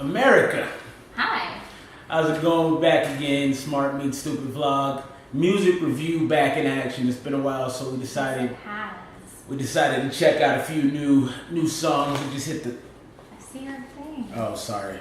America. Hi. How's it going? We're back again. Smart Meets Stupid Vlog. Music review back in action. It's been a while, so we decided to check out a few new songs. We just hit the. I see your thing. Oh, sorry.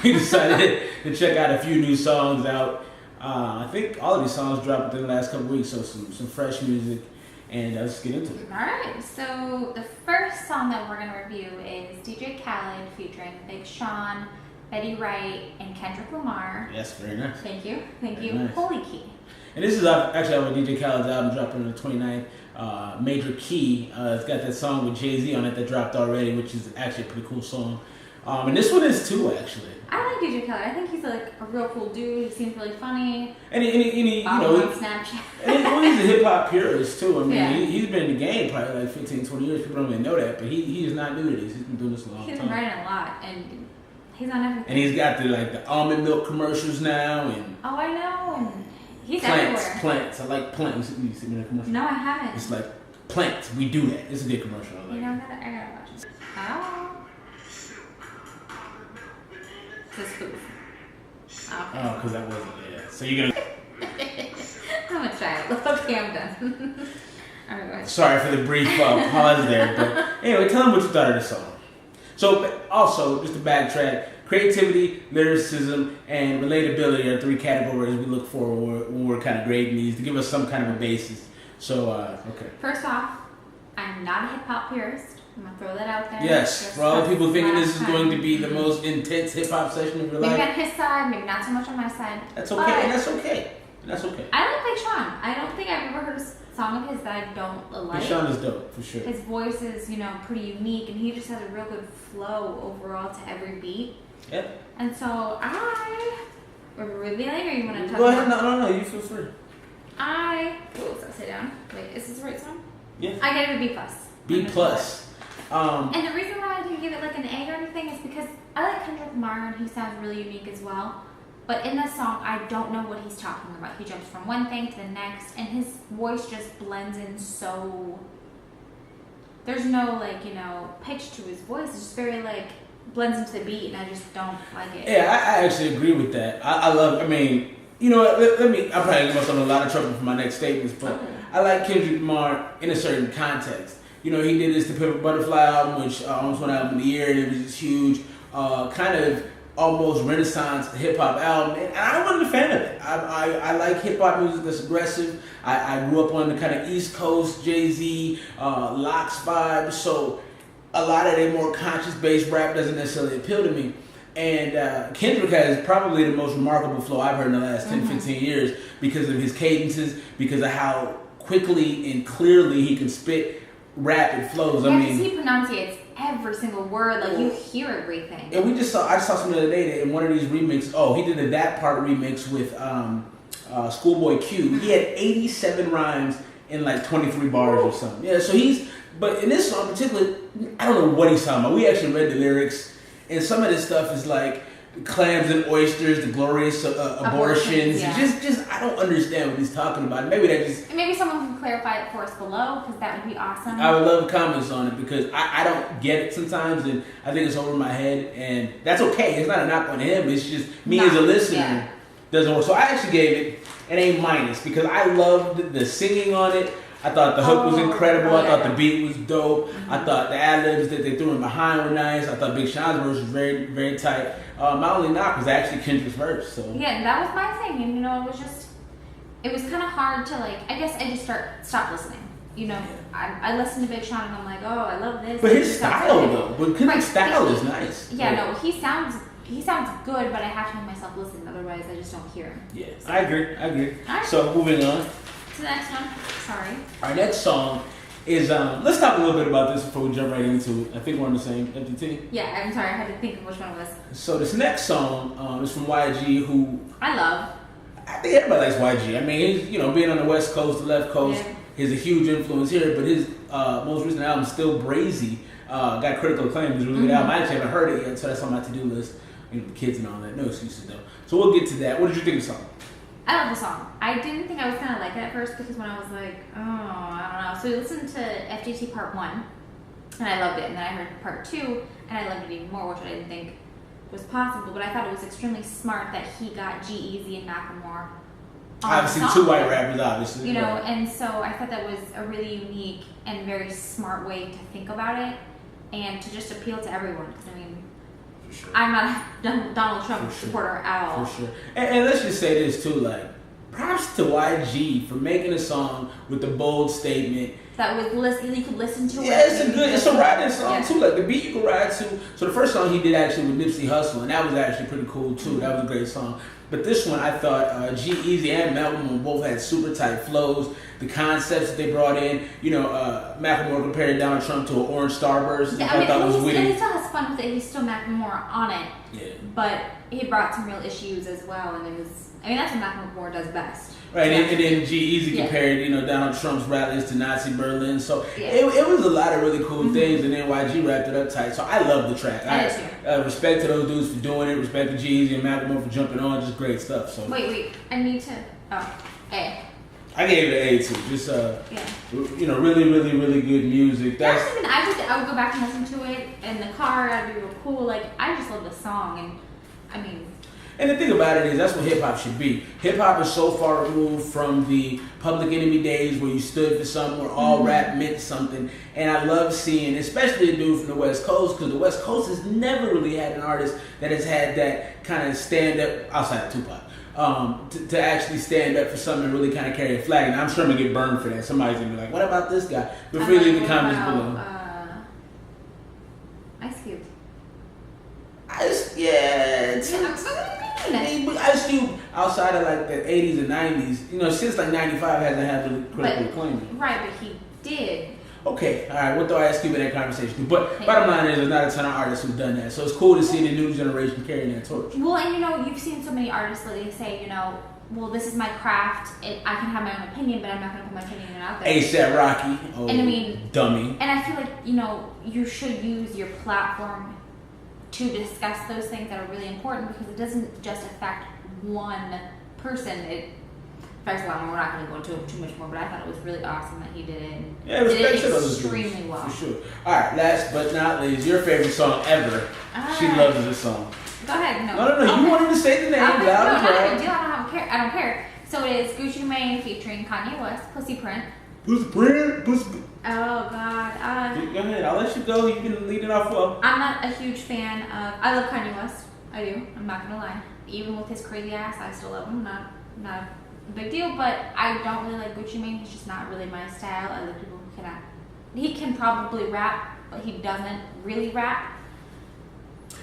We decided to check out a few new songs out. I think all of these songs dropped within the last couple weeks, so some fresh music. And let's get into it. Alright, so the first song that we're going to review is DJ Khaled featuring Big Sean, Betty Wright, and Kendrick Lamar. Yes, very nice. Thank you. Nice. Holy Key. And this is actually our DJ Khaled's album dropping on the 29th. Major Key. It's got that song with Jay-Z on it that dropped already, which is actually a pretty cool song. And this one is too, actually. I like DJ Khaled. I think he's like a real cool dude. He seems really funny. And he on Snapchat. and he's a hip hop purist too. I mean, yeah. he's been in the game probably like 15, 20 years. People don't even know that, but he is not new to this. He's been doing this a long time. He's been writing a lot, and he's on everything. And he's got the almond milk commercials now, and oh, I know. And he's plants, everywhere. plants. I like plants. You seen that commercial? No, I haven't. It's like plants. We do that. It's a good commercial. I like. You know, I gotta watch it. Oh. It's a spoof. Okay. Oh, because that wasn't there. So you're gonna. I'm gonna try it. Okay, I'm done. All right, sorry for the brief pause there, but anyway, tell them what you thought of the song. So, also, just to backtrack, creativity, lyricism, and relatability are three categories we look for when we're kind of grading these to give us some kind of a basis. So, okay. First off, I'm not a hip hop purist. I'm gonna throw that out there. Yes, for all the people thinking this is going to be the most intense hip hop session of your life. Maybe on his side, maybe not so much on my side. That's okay, and that's okay. That's okay. I like Big Sean. I don't think I've ever heard a song of his that I don't like. Big Sean is dope, for sure. His voice is, pretty unique, and he just has a real good flow overall to every beat. Yep. And so we're revealing, or you want to talk Go ahead, about? no, you feel free. What's that, sit down? Wait, is this the right song? Yeah. I gave it a B+. B+. And the reason why I didn't give it like an A or anything is because I like Kendrick Lamar and he sounds really unique as well. But in this song, I don't know what he's talking about. He jumps from one thing to the next, and his voice just blends in so. There's no pitch to his voice. It's just very blends into the beat, and I just don't like it. Yeah, I actually agree with that. I love. I mean, you know what? Let me. I'm probably gonna get myself in a lot of trouble for my next statements, but okay. I like Kendrick Lamar in a certain context. He did this The Pimp a Butterfly album, which almost won album of the year, and it was just huge, kind of almost Renaissance hip hop album. And I wasn't a fan of it. I like hip hop music that's aggressive. I grew up on the kind of East Coast Jay-Z, Locks vibe, so a lot of their more conscious-based rap doesn't necessarily appeal to me. And Kendrick has probably the most remarkable flow I've heard in the last 10, 15 years because of his cadences, because of how quickly and clearly he can spit rapid flows. Yeah, because he pronunciates every single word, you hear everything. And I just saw something the other day that in one of these remixes, he did a That Part remix with Schoolboy Q. He had 87 rhymes in 23 bars or something. Yeah, so but in this song in particular, I don't know what he's talking about. We actually read the lyrics, and some of this stuff is like clams and oysters, the glorious abortions. Yeah. Just I don't understand what he's talking about. Maybe someone can clarify it for us below, because that would be awesome. I would love comments on it, because I don't get it sometimes, and I think it's over my head, and that's okay. It's not a knock on him. It's just me as a listener doesn't work. So I actually gave it an A-, because I loved the singing on it. I thought the hook was incredible. I thought the beat was dope. I thought the ad-libs that they threw in behind were nice. I thought Big Sean's verse was very, very tight. My only knock was actually Kendrick's verse. So yeah, that was my thing. And it was kind of hard to I guess I just stopped listening. I listened to Big Sean and I'm like, oh, I love this. But his style though, Kendrick's style is nice. Yeah, no, he sounds good, but I have to make myself listen, otherwise I just don't hear him. Yeah, so. I agree. Right. So moving on to the next one. Sorry. Our next song is let's talk a little bit about this before we jump right into it. I think we're on the same FDT. Yeah, I'm sorry, I had to think of which one it was. So this next song is from YG, who I love. I think everybody likes YG. I mean, he's being on the West Coast, the left coast, he's a huge influence here. But his most recent album, Still Brazy, got critical acclaim. It's a really good album. I actually haven't heard it yet, so that's on my to-do list. The kids and all that. No excuses though. So we'll get to that. What did you think of the song? I love the song. I didn't think I was gonna like it at first, because when I was like, oh, I don't know. So we listened to FDT Part 1, and I loved it. And then I heard Part 2, and I loved it even more, which I didn't think was possible, but I thought it was extremely smart that he got G-Eazy and Macklemore on Obviously, the two song. white rappers, obviously. You know, and so I thought that was a really unique and very smart way to think about it, and to just appeal to everyone. Because I mean, For sure. I'm not a Donald Trump supporter at all. For sure. And let's just say this too, like, props to YG for making a song with a bold statement. That was you could listen to it. Yeah, it's a riding song too. Like the beat you can ride to. So the first song he did actually with Nipsey Hussle, and that was actually pretty cool too. That was a great song. But this one, I thought G-Eazy and Macklemore both had super tight flows. The concepts that they brought in, you know, Macklemore compared Donald Trump to an orange starburst. Yeah, I thought that was witty. he still has fun with it. He's still Macklemore on it. Yeah. But he brought some real issues as well, and it was. I mean, that's what Macklemore does best. Right, and then G-Eazy compared, you know, Donald Trump's rallies to Nazi Berlin. So it was a lot of really cool things, and then YG wrapped it up tight. So I love the track. Respect to those dudes for doing it. Respect to G-Eazy and Macklemore for jumping on. Just great stuff. So wait, I need to. Oh, A. I gave it an A too. Just you know, really, really, really good music. I would go back and listen to it in the car. That'd be real cool. Like I just love the song, and I mean. And the thing about it is, that's what hip-hop should be. Hip-hop is so far removed from the Public Enemy days where you stood for something, where all rap meant something. And I love seeing, especially a dude from the West Coast, because the West Coast has never really had an artist that has had that kind of stand-up, outside of Tupac, to actually stand up for something and really kind of carry a flag. And I'm sure I'm going to get burned for that. Somebody's going to be like, what about this guy? But free leave the comments below. Ice Cube. Ice Cube, outside of like the 80s and 90s, you know, since like 95 hasn't had really critical acclaim. Right, but he did. Okay, all right, we'll throw Ice Cube in that conversation. But bottom line is, there's not a ton of artists who've done that. So it's cool to see the new generation carrying that torch. Well, and you know, you've seen so many artists that they say, you know, well, this is my craft. I can have my own opinion, but I'm not going to put my opinion out there. A$AP Rocky, and I mean, dummy. And I feel like, you know, you should use your platform to discuss those things that are really important, because it doesn't just affect one person. It affects a lot more. We're not going to go into it too much more, but I thought it was really awesome that he did it. Yeah, respect to those extremely well. For sure. All right, last but not least, your favorite song ever. She loves this song. Go ahead. No. You wanted to say the name. No, not a big deal. I don't care. So it is Gucci Mane featuring Kanye West, Pussy Print. Pussy Print? Oh, God. Go ahead. I'll let you go. You can lead it off well. I'm not a huge fan of... I love Kanye West. I do. I'm not going to lie. Even with his crazy ass, I still love him. Not a big deal, but I don't really like Gucci Mane. He's just not really my style. I like people who cannot... He can probably rap, but he doesn't really rap.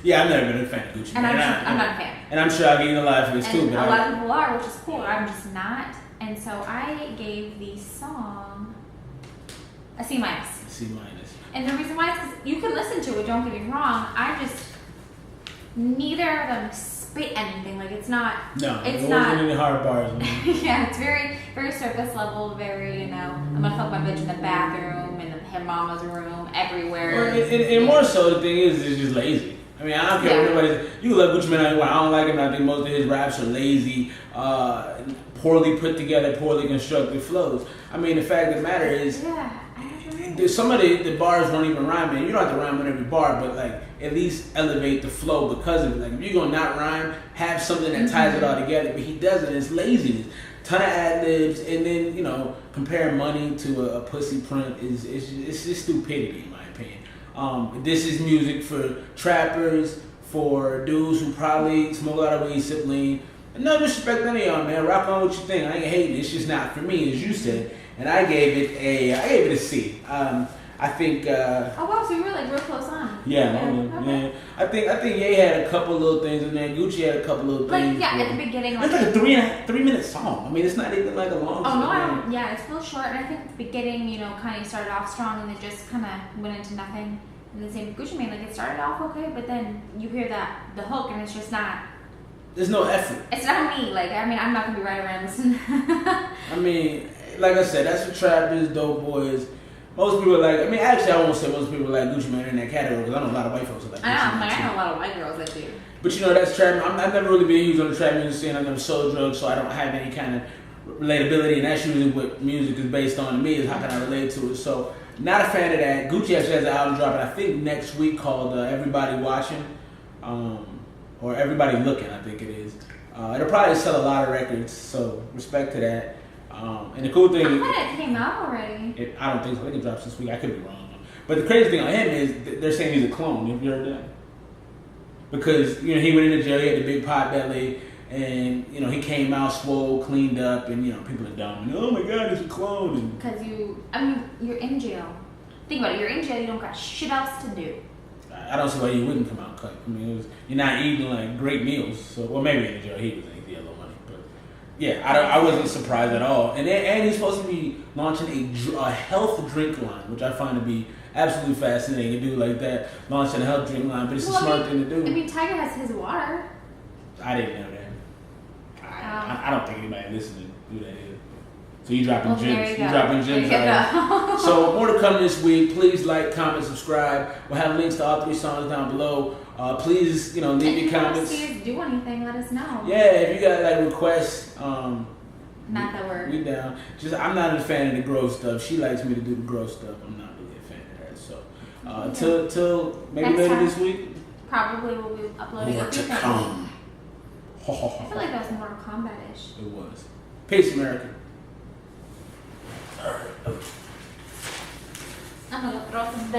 Yeah, I've never been a fan of Gucci Mane. I'm not a fan. And I'm sure I'll get in a lot for this too. But a lot of people are, which is cool. I'm just not. And so I gave the song a C-. C-. And the reason why is because you can listen to it, don't get me wrong. Neither of them spit anything. Like, it's not. No, it's not any hard bars. Yeah, it's very, very surface level, very, you know, I'm gonna fuck my bitch in the bathroom, in her mama's room, everywhere. And more so, the thing is, it's just lazy. I mean, I don't care what anybody says. You can love Gucci Mane, I don't like him. I think most of his raps are lazy, poorly put together, poorly constructed flows. I mean, the fact of the matter is, some of the bars don't even rhyme, and you don't have to rhyme on every bar, but like at least elevate the flow because of it. Like if you're gonna not rhyme, have something that ties it all together. But he doesn't. It's laziness, ton of ad libs, and then, you know, comparing money to a pussy print is just stupidity in my opinion. This is music for trappers, for dudes who probably smoke a lot of weed, sip lean. And no disrespect to any of y'all, man. Rock on what you think. I ain't hating. It's just not for me, as you said. And I gave it a C. I think. Oh wow! So you were like real close on. Yeah. I think Ye had a couple little things in there. Gucci had a couple little things. Like at the beginning. It's like a 3-minute song. I mean, it's not even like a long song. Oh no! I don't. Yeah, it's real short. And I think at the beginning, you know, Kanye started off strong and then just kind of went into nothing. And the same with Gucci Mane. Like it started off okay, but then you hear the hook and it's just not. There's no effort. It's not me. Like I mean, I'm not gonna be right around listening. I mean. Like I said, that's for trappers, dope boys. Most people are like, I mean, actually, I won't say most people are like Gucci Mane in that category, because I know a lot of white folks are like Gucci Mane. I know a lot of white girls that do. But you know, that's trap. I've never really been used on the trap music scene. I've never sold drugs, so I don't have any kind of relatability, and that's usually what music is based on to me, is how can I relate to it. So, not a fan of that. Gucci actually has an album dropping, I think, next week called Everybody Watching. or Everybody Looking, I think it is. It'll probably sell a lot of records, so respect to that. And the cool thing, I thought it came out already. I don't think so. I think it drops this week. I could be wrong. But the crazy thing on him is they're saying he's a clone. Have you heard that? Because he went into jail, he had the big pot belly, and he came out swole, cleaned up, and people are dumb. And, oh my God, he's a clone. Because you're in jail. Think about it. You're in jail. You don't got shit else to do. I don't see why you wouldn't come out cut. I mean, you're not eating like great meals. So, well, maybe in jail he was eating yellow money, but yeah, I wasn't surprised at all. And he's supposed to be launching a health drink line, which I find to be absolutely fascinating. A dude like that launching a health drink line, but it's a smart thing to do. I mean, Tiger has his water. I didn't know that. I don't think anybody listening to do that either. So you dropping gems. You dropping gems out. So more to come this week. Please like, comment, subscribe. We'll have links to all 3 songs down below. Please, leave your comments. If you want to see us do anything, let us know. Yeah, if you got like requests, not that word. We down. I'm not a fan of the gross stuff. She likes me to do the gross stuff. I'm not really a fan of her. So till maybe next later time, this week. Probably we'll be uploading more a few to things. come. I feel like that was Mortal Kombat-ish. It was. Peace, America. I'm gonna throw some